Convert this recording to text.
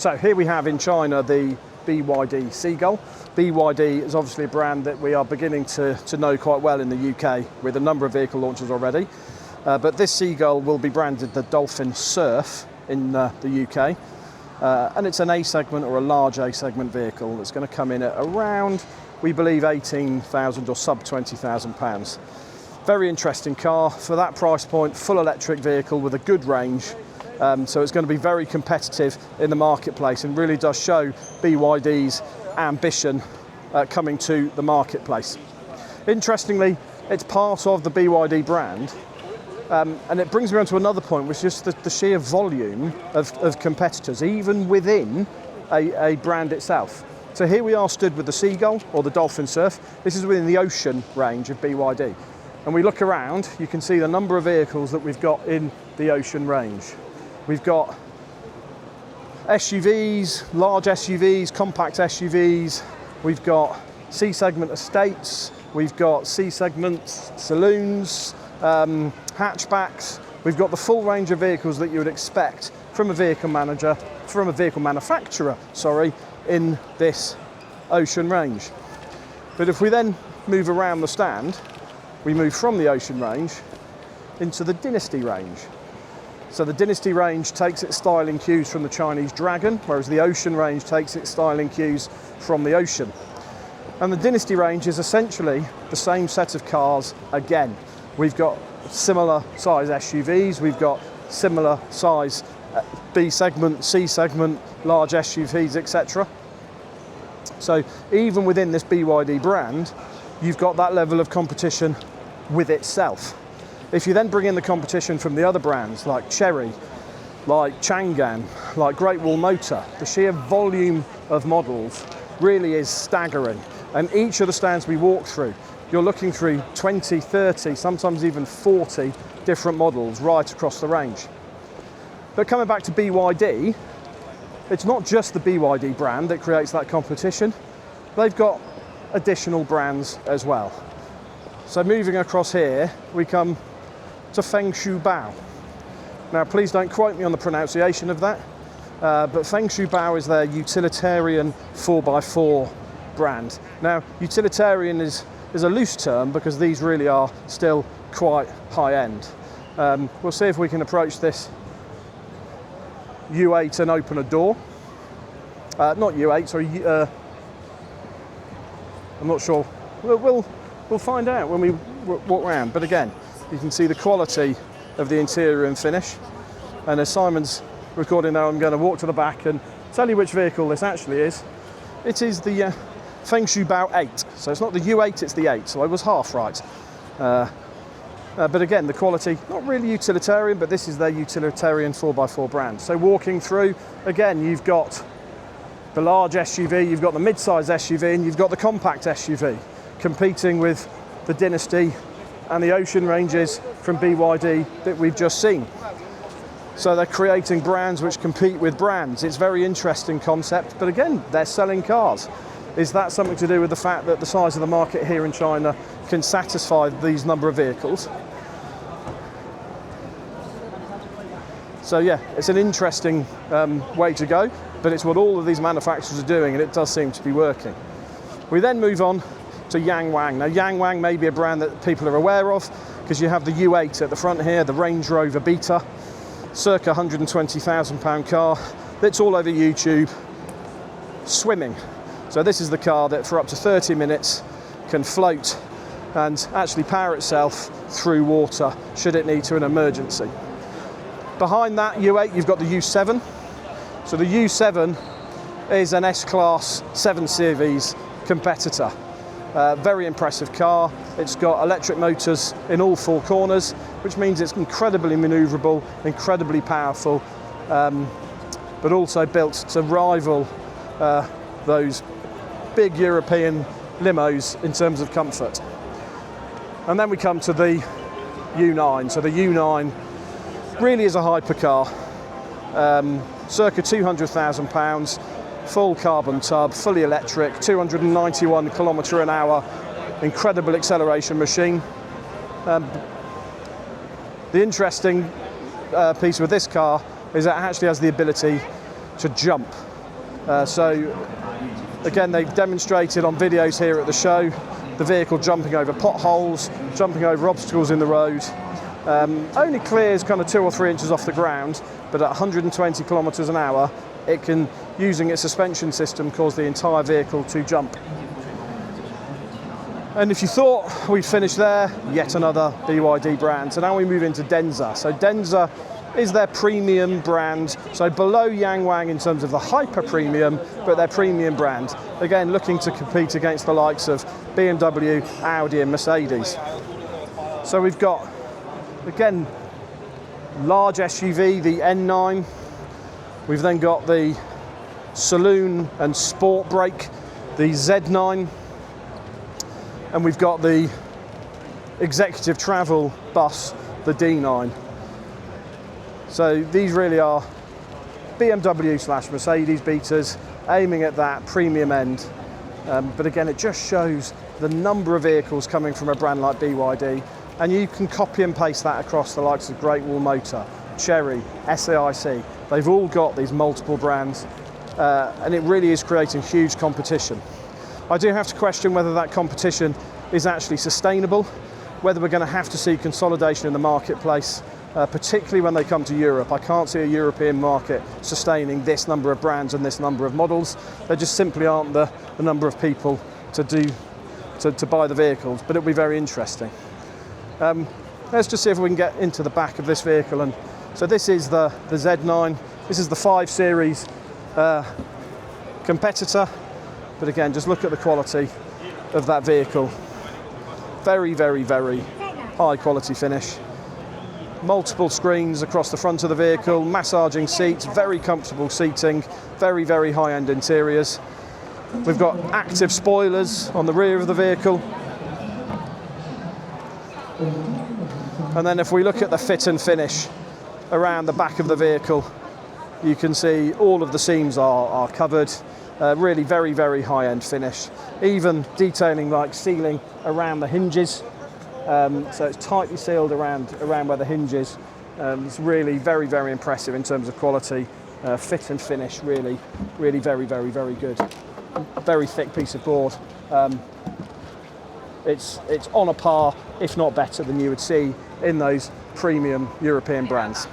So here we have in China the BYD Seagull. BYD is obviously a brand that we are beginning to know quite well in the UK with a number of vehicle launches already. But this Seagull will be branded the Dolphin Surf in the UK. And it's an A segment or a large A segment vehicle that's going to come in at around, we believe, 18,000 or sub 20,000 pounds. Very interesting car for that price point, full electric vehicle with a good range. So it's going to be very competitive in the marketplace and really does show BYD's ambition coming to the marketplace. Interestingly, it's part of the BYD brand, and it brings me on to another point, which is the sheer volume of competitors, even within a brand itself. So here we are stood with the Seagull, or the Dolphin Surf. This is within the Ocean range of BYD. And we look around, you can see the number of vehicles that we've got in the Ocean range. We've got SUVs, large SUVs, compact SUVs. We've got C-segment estates. We've got C-segment saloons, hatchbacks. We've got the full range of vehicles that you would expect from a vehicle manufacturer, in this Ocean range. But if we then move around the stand, we move from the Ocean range into the Dynasty range. So the Dynasty range takes its styling cues from the Chinese Dragon, whereas the Ocean range takes its styling cues from the Ocean. And the Dynasty range is essentially the same set of cars again. We've got similar size SUVs, we've got similar size B segment, C segment, large SUVs, etc. So even within this BYD brand, you've got that level of competition with itself. If you then bring in the competition from the other brands like Chery, like Chang'an, like Great Wall Motor, the sheer volume of models really is staggering. And each of the stands we walk through, you're looking through 20, 30, sometimes even 40 different models right across the range. But coming back to BYD, it's not just the BYD brand that creates that competition. They've got additional brands as well. So moving across here, we come to Feng Shui Bao. Now, please don't quote me on the pronunciation of that, but Feng Shui Bao is their utilitarian 4x4 brand. Now, utilitarian is a loose term because these really are still quite high-end. We'll see if we can approach this U8 and open a door. Not U8, sorry. I'm not sure. We'll find out when we walk around. But again, you can see the quality of the interior and finish. And as Simon's recording now, I'm going to walk to the back and tell you which vehicle this actually is. It is the Feng Shui Bao 8. So it's not the U8, it's the 8. So I was half right. But again, the quality, not really utilitarian, but this is their utilitarian 4x4 brand. So walking through, again, you've got the large SUV, you've got the mid-size SUV, and you've got the compact SUV, competing with the Dynasty and the Ocean ranges from BYD that we've just seen. So they're creating brands which compete with brands. It's a very interesting concept, but again, they're selling cars. Is that something to do with the fact that the size of the market here in China can satisfy these number of vehicles? So yeah, it's an interesting way to go, but it's what all of these manufacturers are doing, and it does seem to be working. We then move on to Yangwang. Now, Yangwang may be a brand that people are aware of because you have the U8 at the front here, the Range Rover Beta, circa £120,000 car that's all over YouTube, swimming. So this is the car that for up to 30 minutes can float and actually power itself through water should it need to in an emergency. Behind that U8, you've got the U7. So the U7 is an S-Class 7 Series competitor. Very impressive car. It's got electric motors in all four corners, which means it's incredibly maneuverable, incredibly powerful, but also built to rival those big European limos in terms of comfort. And then we come to the U9. So the U9 really is a hypercar, circa £200,000, full carbon tub, fully electric, 291 kilometre an hour, incredible acceleration machine. The interesting piece with this car is that it actually has the ability to jump. So again, they've demonstrated on videos here at the show the vehicle jumping over potholes, jumping over obstacles in the road. Only clears kind of 2 or 3 inches off the ground, but at 120 kilometers an hour, it can, using its suspension system, cause the entire vehicle to jump. And if you thought we'd finished there, yet another BYD brand. So now we move into Denza. So Denza is their premium brand, so below Yangwang in terms of the hyper premium, but their premium brand. Again, looking to compete against the likes of BMW, Audi and Mercedes. So we've got, again, large SUV, the N9. We've then got the saloon and sport brake, the Z9. And we've got the executive travel bus, the D9. So these really are BMW/Mercedes beaters, aiming at that premium end. But again, it just shows the number of vehicles coming from a brand like BYD, and you can copy and paste that across the likes of Great Wall Motor, Chery, SAIC. They've all got these multiple brands, and it really is creating huge competition. I do have to question whether that competition is actually sustainable, whether we're going to have to see consolidation in the marketplace, particularly when they come to Europe. I can't see a European market sustaining this number of brands and this number of models. There just simply aren't the number of people to buy the vehicles, but it'll be very interesting. Let's just see if we can get into the back of this vehicle. And so this is the Z9. This is the 5 Series competitor. But again, just look at the quality of that vehicle. Very, very, very high quality finish. Multiple screens across the front of the vehicle, massaging seats, very comfortable seating, very, very high-end interiors. We've got active spoilers on the rear of the vehicle. And then if we look at the fit and finish around the back of the vehicle, you can see all of the seams are covered. Really very, very high-end finish. Even detailing like sealing around the hinges. So it's tightly sealed around where the hinge is. It's really very, very impressive in terms of quality. Fit and finish, really, really very, very, very good. Very thick piece of board. It's on a par, if not better, than you would see in those premium European brands.